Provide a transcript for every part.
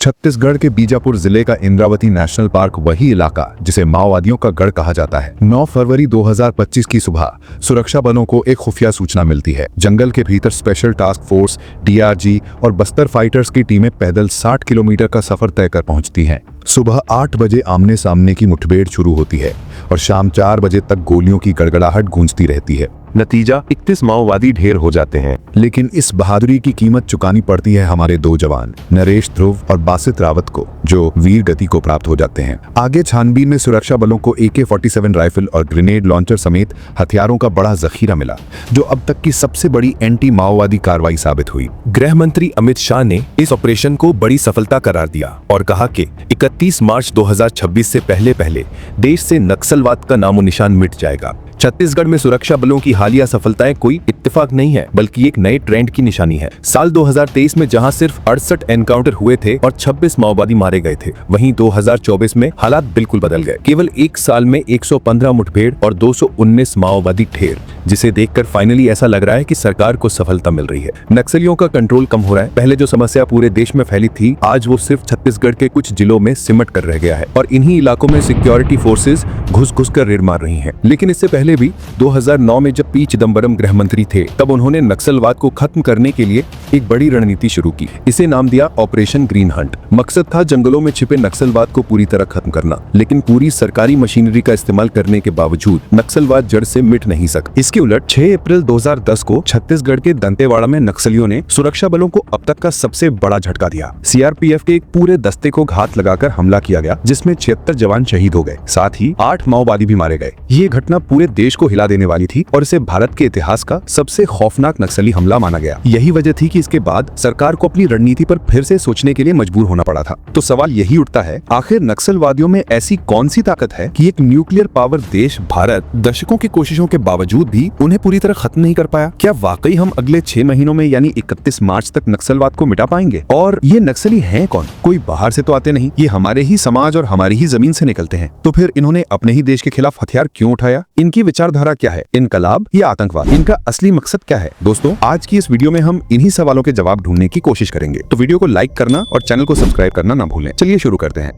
छत्तीसगढ़ के बीजापुर जिले का इंद्रावती नेशनल पार्क वही इलाका जिसे माओवादियों का गढ़ कहा जाता है। 9 फरवरी 2025 की सुबह सुरक्षा बलों को एक खुफिया सूचना मिलती है। जंगल के भीतर स्पेशल टास्क फोर्स, डीआरजी और बस्तर फाइटर्स की टीमें पैदल 60 किलोमीटर का सफर तय कर पहुंचती हैं। सुबह 8 बजे आमने सामने की मुठभेड़ शुरू होती है और शाम 4 बजे तक गोलियों की गड़गड़ाहट गूंजती रहती है। नतीजा 31 माओवादी ढेर हो जाते हैं। लेकिन इस बहादुरी की कीमत चुकानी पड़ती है हमारे 2 जवान नरेश ध्रुव और बासित रावत को, जो वीर गति को प्राप्त हो जाते हैं। आगे छानबीन में सुरक्षा बलों को AK-47 राइफल और ग्रेनेड लॉन्चर समेत हथियारों का बड़ा जखीरा मिला, जो अब तक की सबसे बड़ी एंटी माओवादी कार्रवाई साबित हुई। गृह मंत्री अमित शाह ने इस ऑपरेशन को बड़ी सफलता करार दिया और कहा कि 31 मार्च 2026 से पहले देश से नक्सलवाद का नामो निशान मिट जाएगा। छत्तीसगढ़ में सुरक्षा बलों की हालिया सफलताएं कोई इत्तेफाक नहीं है, बल्कि एक नए ट्रेंड की निशानी है। साल 2023 में जहां सिर्फ 68 एनकाउंटर हुए थे और 26 माओवादी मारे गए थे, वहीं 2024 में हालात बिल्कुल बदल गए। केवल एक साल में 115 मुठभेड़ और 219 माओवादी ढेर, जिसे देखकर फाइनली ऐसा लग रहा है कि सरकार को सफलता मिल रही है। नक्सलियों का कंट्रोल कम हो रहा है। पहले जो समस्या पूरे देश में फैली थी, आज वो सिर्फ छत्तीसगढ़ के कुछ जिलों में सिमट कर रह गया है और इन्हीं इलाकों में सिक्योरिटी फोर्सेज घुस कर रेड मार रही हैं। लेकिन इससे पहले भी 2009 में जब पी चिदम्बरम गृह मंत्री थे, तब उन्होंने नक्सलवाद को खत्म करने के लिए एक बड़ी रणनीति शुरू की। इसे नाम दिया ऑपरेशन ग्रीन हंट। मकसद था जंगलों में छिपे नक्सलवाद को पूरी तरह खत्म करना। लेकिन पूरी सरकारी मशीनरी का इस्तेमाल करने के बावजूद नक्सलवाद जड़ से मिट नहीं सका। इसके उलट 6 अप्रैल 2010 को छत्तीसगढ़ के दंतेवाड़ा में नक्सलियों ने सुरक्षा बलों को अब तक का सबसे बड़ा झटका दिया। CRPF के एक पूरे दस्ते को घात लगाकर हमला किया गया, जिसमें 76 जवान शहीद हो गए। साथ ही 8 माओवादी भी मारे गए। ये घटना पूरे देश को हिला देने वाली थी और इसे भारत के इतिहास का सबसे खौफनाक नक्सली हमला माना गया। यही वजह थी कि इसके बाद सरकार को अपनी रणनीति पर फिर से सोचने के लिए मजबूर होना पड़ा था। तो सवाल यही उठता है, आखिर नक्सलवादियों में ऐसी कौन सी ताकत है कि एक न्यूक्लियर पावर देश भारत दशकों की कोशिशों के बावजूद भी उन्हें पूरी तरह खत्म नहीं कर पाया? क्या वाकई हम अगले 6 महीनों में यानी 31 मार्च तक नक्सलवाद को मिटा पाएंगे? और ये नक्सली हैं कौन? कोई बाहर से तो आते नहीं, ये हमारे ही समाज और हमारी ही जमीन से निकलते हैं। तो फिर इन्होंने अपने ही देश के खिलाफ हथियार क्यों उठाया? इनकी विचारधारा क्या है? इनकलाब या आतंकवाद? इनका असली मकसद क्या है? दोस्तों, आज की इस वीडियो में हम इन्हीं सवालों के जवाब ढूंढने की कोशिश करेंगे। तो वीडियो को लाइक करना और चैनल को सब्सक्राइब करना ना भूलें। चलिए शुरू करते हैं।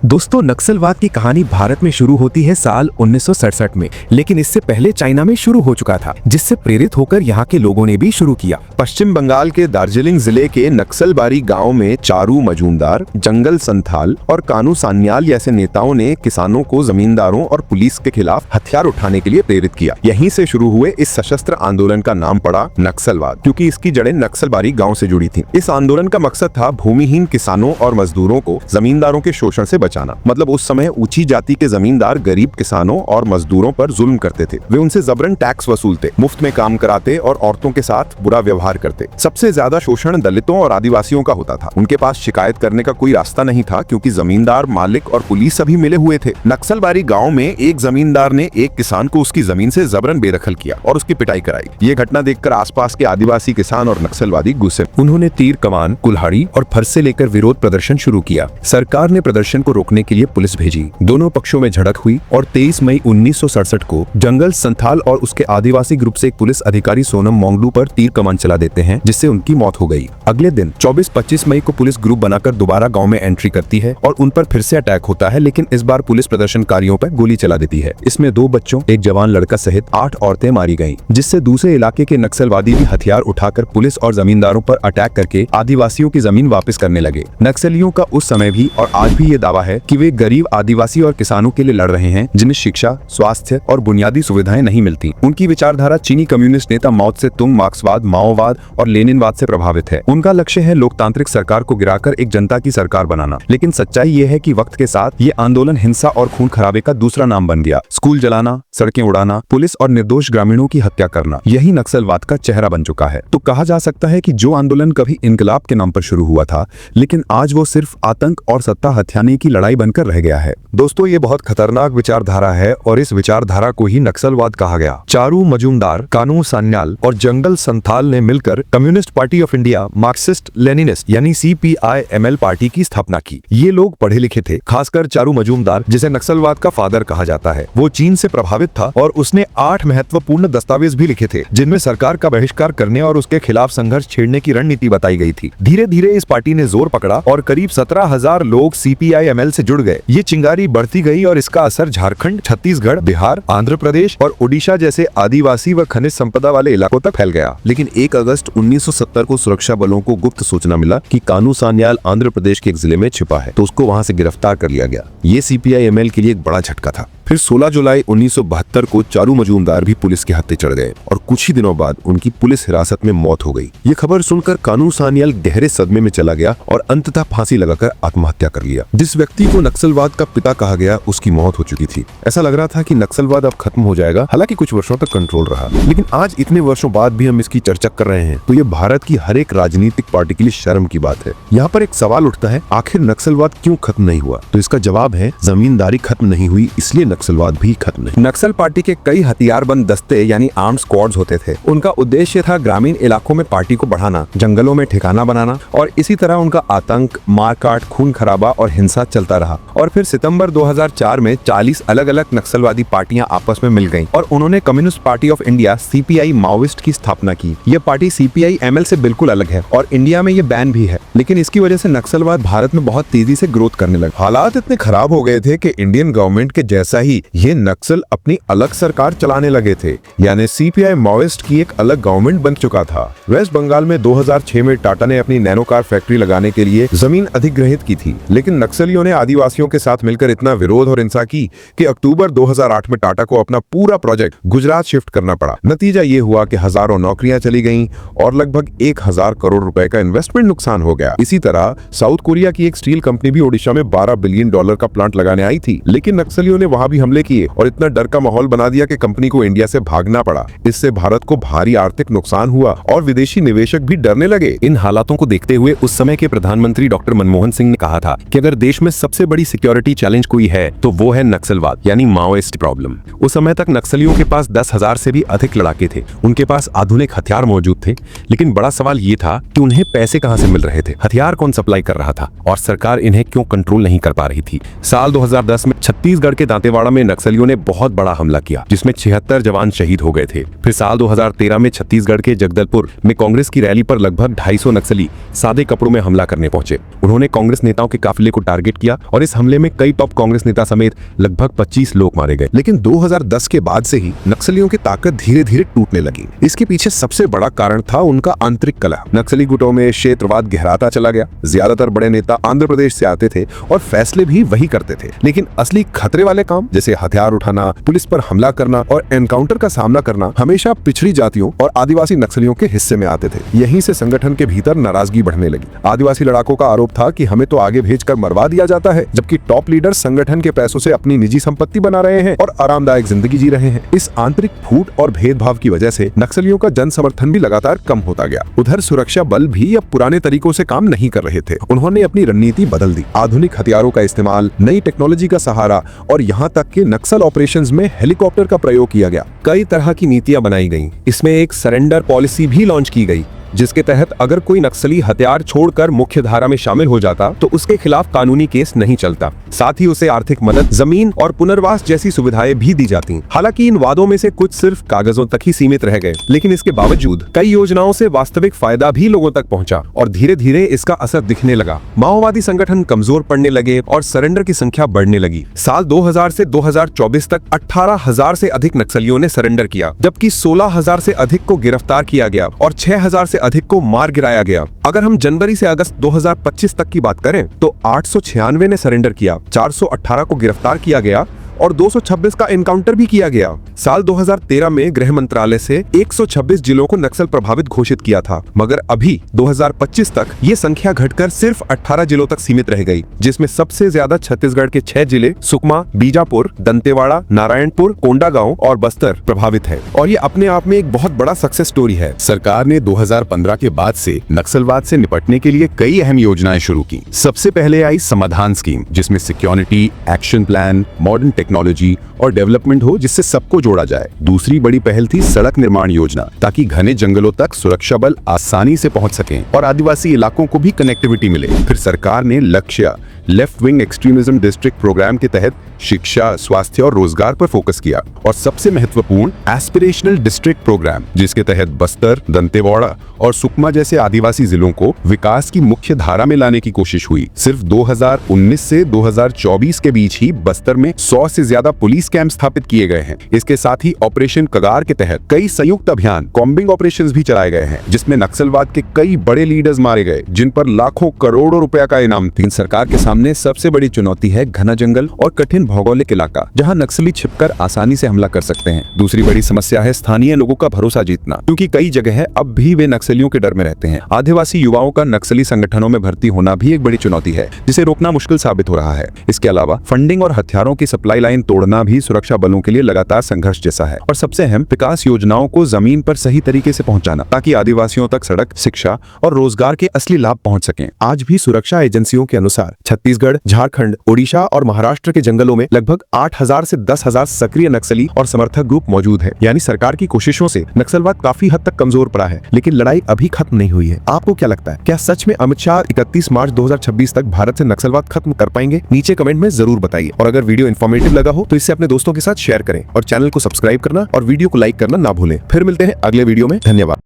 दोस्तों, नक्सलवाद की कहानी भारत में शुरू होती है साल 1967 में, लेकिन इससे पहले चाइना में शुरू हो चुका था, जिससे प्रेरित होकर यहाँ के लोगों ने भी शुरू किया। पश्चिम बंगाल के दार्जिलिंग जिले के नक्सलबारी गांव में चारू मजूमदार, जंगल संथाल और कानू सान्याल जैसे नेताओं ने किसानों को जमींदारों और पुलिस के खिलाफ हथियार उठाने के लिए प्रेरित किया। यहीं से शुरू हुए इस सशस्त्र आंदोलन का नाम पड़ा नक्सलवाद, क्योंकि इसकी जड़ें नक्सलबारी गाँव से जुड़ी थी। इस आंदोलन का मकसद था भूमिहीन किसानों और मजदूरों को जमींदारों के शोषण से बचाना। मतलब उस समय ऊंची जाति के जमींदार गरीब किसानों और मजदूरों पर जुल्म करते थे। वे उनसे जबरन टैक्स वसूलते, मुफ्त में काम कराते और औरतों के साथ बुरा व्यवहार करते। सबसे ज्यादा शोषण दलितों और आदिवासियों का होता था। उनके पास शिकायत करने का कोई रास्ता नहीं था, क्योंकि जमींदार, मालिक और पुलिस सभी मिले हुए थे। नक्सलबारी गाँव में एक जमींदार ने एक किसान को उसकी जमीन से जबरन बेदखल किया और उसकी पिटाई कराई। ये घटना देखकर आसपास के आदिवासी किसान और नक्सलवादी गुस्से। उन्होंने तीर कमान, कुल्हाड़ी और फरसे लेकर विरोध प्रदर्शन शुरू किया। सरकार ने प्रदर्शन को रोकने के लिए पुलिस भेजी। दोनों पक्षों में झड़प हुई और 23 मई 1967 को जंगल संथाल और उसके आदिवासी ग्रुप से एक पुलिस अधिकारी सोनम मोंगडू पर तीर कमान चला देते हैं, जिससे उनकी मौत हो गई। अगले दिन 24-25 मई को पुलिस ग्रुप बनाकर दोबारा गांव में एंट्री करती है और उन पर फिर से अटैक होता है, लेकिन इस बार पुलिस प्रदर्शनकारियों पर गोली चला देती है। इसमें 2 बच्चों, एक जवान लड़का सहित 8 औरतें मारी गयी, जिससे दूसरे इलाके के नक्सलवादी भी हथियार उठाकर पुलिस और जमींदारों पर अटैक करके आदिवासियों की जमीन वापस करने लगे। नक्सलियों का उस समय भी और आज भी ये दावा है कि वे गरीब आदिवासी और किसानों के लिए लड़ रहे हैं, जिन्हें शिक्षा, स्वास्थ्य और बुनियादी सुविधाएं नहीं मिलती। उनकी विचारधारा चीनी कम्युनिस्ट नेता माओ त्से तुंग, मार्क्सवाद, माओवाद और लेनिनवाद से प्रभावित है। उनका लक्ष्य है लोकतांत्रिक सरकार को गिराकर एक जनता की सरकार बनाना। लेकिन सच्चाई ये है कि वक्त के साथ ये आंदोलन हिंसा और खून खराबे का दूसरा नाम बन गया। स्कूल जलाना, सड़कें उड़ाना, पुलिस और निर्दोष ग्रामीणों की हत्या करना, यही नक्सलवाद का चेहरा बन चुका है। तो कहा जा सकता है कि जो आंदोलन कभी इनकलाब के नाम पर शुरू हुआ था, लेकिन आज वो सिर्फ आतंक और सत्ता हथियाने की लड़ाई लड़ाई बनकर रह गया है। दोस्तों, ये बहुत खतरनाक विचारधारा है और इस विचारधारा को ही नक्सलवाद कहा गया। चारू मजूमदार, कानू सान्याल और जंगल संथाल ने मिलकर communist party of India, Marxist Leninist यानी CPI-ML पार्टी की स्थापना की। ये लोग पढ़े लिखे थे, खासकर चारू मजूमदार, जिसे नक्सलवाद का फादर कहा जाता है। वो चीन से प्रभावित था और उसने 8 महत्वपूर्ण दस्तावेज भी लिखे थे, जिनमें सरकार का बहिष्कार करने और उसके खिलाफ संघर्ष छेड़ने की रणनीति बताई गई थी। धीरे धीरे इस पार्टी ने जोर पकड़ा और करीब 17,000 लोग CPI-ML से जुड़ गए। ये चिंगारी बढ़ती गई और इसका असर झारखंड, छत्तीसगढ़, बिहार, आंध्र प्रदेश और ओडिशा जैसे आदिवासी व खनिज संपदा वाले इलाकों तक फैल गया। लेकिन 1 अगस्त 1970 को सुरक्षा बलों को गुप्त सूचना मिला कि कानू सान्याल आंध्र प्रदेश के एक जिले में छिपा है, तो उसको वहां से गिरफ्तार कर लिया गया। ये CPI-ML के लिए एक बड़ा झटका था। फिर 16 जुलाई 1972 को चारू मजूमदार भी पुलिस के हत्थे चढ़ गए और कुछ ही दिनों बाद उनकी पुलिस हिरासत में मौत हो गई। ये खबर सुनकर कानू सान्याल गहरे सदमे में चला गया और अंततः फांसी लगाकर आत्महत्या कर लिया। जिस व्यक्ति को नक्सलवाद का पिता कहा गया, उसकी मौत हो चुकी थी। ऐसा लग रहा था कि नक्सलवाद अब खत्म हो जाएगा, हालांकि कुछ वर्षों तक कंट्रोल रहा। लेकिन आज इतने वर्षों बाद भी हम इसकी चर्चा कर रहे हैं, तो ये भारत की हर एक राजनीतिक पार्टी के लिए शर्म की बात है। यहाँ पर एक सवाल उठता है, आखिर नक्सलवाद क्यों खत्म नहीं हुआ? तो इसका जवाब है, जमींदारी खत्म नहीं हुई, इसलिए नक्सलवाद भी खत्म नहीं। नक्सल पार्टी के कई हथियारबंद दस्ते यानी आर्म्ड स्क्वाड्स होते थे। उनका उद्देश्य था ग्रामीण इलाकों में पार्टी को बढ़ाना, जंगलों में ठिकाना बनाना और इसी तरह उनका आतंक, मारकाट, खून खराबा और हिंसा चलता रहा। और फिर सितंबर 2004 में 40 अलग अलग नक्सलवादी पार्टियां आपस में मिल गईं और उन्होंने communist party of India CPI Maoist की स्थापना की। यह पार्टी CPI-ML से बिल्कुल अलग है और इंडिया में ये बैन भी है, लेकिन इसकी वजह से नक्सलवाद भारत में बहुत तेजी से ग्रोथ करने लगा। हालात इतने खराब हो गए थे कि इंडियन गवर्नमेंट के जैसा ही ये नक्सल अपनी अलग सरकार चलाने लगे थे, यानी CPI माओइस्ट की एक अलग गवर्नमेंट बन चुका था। वेस्ट बंगाल में 2006 में टाटा ने अपनी नैनो कार फैक्ट्री लगाने के लिए जमीन अधिग्रहित की थी, लेकिन नक्सलियों ने आदिवासियों के साथ मिलकर इतना विरोध और हिंसा की कि अक्टूबर 2008 में टाटा को अपना पूरा प्रोजेक्ट गुजरात शिफ्ट करना पड़ा। नतीजा ये हुआ कि हजारों नौकरियां चली गईं और लगभग 1000 करोड़ रुपए का इन्वेस्टमेंट नुकसान हो गया। इसी तरह साउथ कोरिया की एक स्टील कंपनी भी ओडिशा में $12 बिलियन का प्लांट लगाने आई थी, लेकिन नक्सलियों ने वहां भी हमले किए और इतना डर का माहौल बना दिया कि कंपनी को इंडिया से भागना पड़ा। इससे भारत को भारी आर्थिक नुकसान हुआ और विदेशी निवेशक भी डरने लगे। इन हालातों को देखते हुए उस समय के प्रधानमंत्री डॉक्टर मनमोहन सिंह ने कहा था कि अगर देश में सबसे बड़ी सिक्योरिटी चैलेंज कोई है तो वो है नक्सलवाद यानी माओइस्ट प्रॉब्लम। उस समय तक नक्सलियों के पास 10,000 से भी अधिक लड़ाके थे, उनके पास आधुनिक हथियार मौजूद थे, लेकिन बड़ा सवाल ये था कि उन्हें पैसे कहां से मिल रहे थे, हथियार कौन सप्लाई कर रहा था और सरकार इन्हें क्यों कंट्रोल नहीं कर पा रही थी। साल 2010 में छत्तीसगढ़ के दांतेवाड़ा में नक्सलियों ने बहुत बड़ा हमला किया, जिसमें 76 जवान शहीद हो गए थे। फिर साल 2013 में छत्तीसगढ़ के जगदलपुर में कांग्रेस की रैली पर लगभग 250 नक्सली सादे कपड़ों में हमला करने पहुंचे। उन्होंने कांग्रेस नेताओं के काफिले को टारगेट किया और इस हमले में कई टॉप कांग्रेस नेता समेत लगभग 25 लोग मारे गए। लेकिन 2010 के बाद से ही नक्सलियों की ताकत धीरे धीरे टूटने लगी। इसके पीछे सबसे बड़ा कारण था उनका आंतरिक कलह। नक्सली गुटों में क्षेत्रवाद गहराता चला गया। ज्यादातर बड़े नेता आंध्र प्रदेश से आते थे और फैसले भी वही करते थे, लेकिन असली खतरे वाले काम जैसे हथियार उठाना, पुलिस पर हमला करना और एनकाउंटर का सामना करना हमेशा पिछड़ी जातियों और आदिवासी नक्सलियों के हिस्से में आते थे। यहीं से संगठन के भीतर नाराजगी बढ़ने लगी। आदिवासी लड़ाकों का आरोप था कि हमें तो आगे भेजकर मरवा दिया जाता है, जबकि टॉप लीडर संगठन के पैसों से अपनी निजी संपत्ति बना रहे हैं और आरामदायक जिंदगी जी रहे हैं। इस आंतरिक फूट और भेदभाव की वजह से नक्सलियों का जन समर्थन भी लगातार कम होता गया। उधर सुरक्षा बल भी अब पुराने तरीकों से काम नहीं कर रहे थे। उन्होंने अपनी रणनीति बदल दी। आधुनिक हथियारों का इस्तेमाल, नई टेक्नोलॉजी का सहारा और यहाँ तक कि नक्सल ऑपरेशंस में हेलीकॉप्टर का प्रयोग किया गया। कई तरह की नीतियां बनाई गईं। इसमें एक सरेंडर पॉलिसी भी लॉन्च की गई, जिसके तहत अगर कोई नक्सली हथियार छोड़कर मुख्य धारा में शामिल हो जाता तो उसके खिलाफ कानूनी केस नहीं चलता। साथ ही उसे आर्थिक मदद, जमीन और पुनर्वास जैसी सुविधाएं भी दी जाती। हालांकि इन वादों में से कुछ सिर्फ कागजों तक ही सीमित रह गए, लेकिन इसके बावजूद कई योजनाओं से वास्तविक फायदा भी लोगों तक पहुंचा और धीरे धीरे इसका असर दिखने लगा। माओवादी संगठन कमजोर पड़ने लगे और सरेंडर की संख्या बढ़ने लगी। साल 2000 से 2024 तक 18,000 से अधिक नक्सलियों ने सरेंडर किया, जबकि 16,000 से अधिक को गिरफ्तार किया गया और 6,000 से अधिक को मार गिराया गया। अगर हम जनवरी से अगस्त 2025 तक की बात करें तो 896 ने सरेंडर किया, 418 को गिरफ्तार किया गया और 226 का एनकाउंटर भी किया गया। साल 2013 में गृह मंत्रालय से 126 जिलों को नक्सल प्रभावित घोषित किया था, मगर अभी 2025 तक ये संख्या घटकर सिर्फ 18 जिलों तक सीमित रह गई, जिसमें सबसे ज्यादा छत्तीसगढ़ के 6 जिले सुकमा, बीजापुर, दंतेवाड़ा, नारायणपुर, कोंडागांव और बस्तर प्रभावित है। और ये अपने आप में एक बहुत बड़ा सक्सेस स्टोरी है। सरकार ने 2015 के बाद से नक्सलवाद से निपटने के लिए कई अहम योजनाएं शुरू की। सबसे पहले आई समाधान स्कीम, जिसमें security, action plan, modern technology और डेवलपमेंट हो, जिससे सबको जोड़ा जाए। दूसरी बड़ी पहल थी सड़क निर्माण योजना, ताकि घने जंगलों तक सुरक्षा बल आसानी से पहुंच सकें और आदिवासी इलाकों को भी कनेक्टिविटी मिले। फिर सरकार ने लक्ष्य left wing extremism district program के तहत शिक्षा, स्वास्थ्य और रोजगार पर फोकस किया, और सबसे महत्वपूर्ण एस्पिरेशनल डिस्ट्रिक्ट प्रोग्राम, जिसके तहत बस्तर, दंतेवाड़ा और सुकमा जैसे आदिवासी जिलों को विकास की मुख्य धारा में लाने की कोशिश हुई। सिर्फ 2019 से 2024 के बीच ही बस्तर में 100 से ज्यादा पुलिस कैंप स्थापित किए गए हैं। इसके साथ ही ऑपरेशन कगार के तहत कई संयुक्त अभियान, कॉम्बिंग ऑपरेशंस भी चलाए गए हैं, जिसमें नक्सलवाद के कई बड़े लीडर्स मारे गए, जिन पर लाखों करोड़ों रुपया का इनाम था। सरकार के सामने सबसे बड़ी चुनौती है घना जंगल और कठिन भौगोलिक इलाका, जहां नक्सली छिपकर आसानी से हमला कर सकते हैं। दूसरी बड़ी समस्या है स्थानीय लोगों का भरोसा जीतना, क्योंकि कई जगह अब भी वे नक्सलियों के डर में रहते हैं। आदिवासी युवाओं का नक्सली संगठनों में भर्ती होना भी एक बड़ी चुनौती है, जिसे रोकना मुश्किल साबित हो रहा है। इसके अलावा फंडिंग और हथियारों की सप्लाई लाइन तोड़ना भी सुरक्षा बलों के लिए लगातार संघर्ष जैसा है। और सबसे अहम, विकास योजनाओं को जमीन पर सही तरीके से पहुंचाना, ताकि आदिवासियों तक सड़क, शिक्षा और रोजगार के असली लाभ पहुंच सकें। आज भी सुरक्षा एजेंसियों के अनुसार छत्तीसगढ़, झारखंड, ओडिशा और महाराष्ट्र के जंगलों में लगभग 8,000 से 10,000 सक्रिय नक्सली और समर्थक ग्रुप मौजूद है। यानी सरकार की कोशिशों से नक्सलवाद काफी हद तक कमजोर पड़ा है, लेकिन लड़ाई अभी खत्म नहीं हुई है। आपको क्या लगता है, क्या सच में अमित शाह 31 मार्च 2026 तक भारत से नक्सलवाद खत्म कर पाएंगे? नीचे कमेंट में जरूर बताइए। और अगर वीडियो इन्फॉर्मेटिव लगा हो तो इसे अपने दोस्तों के साथ शेयर करें और चैनल को सब्सक्राइब करना और वीडियो को लाइक करना ना भूलें। फिर मिलते हैं अगले वीडियो में। धन्यवाद।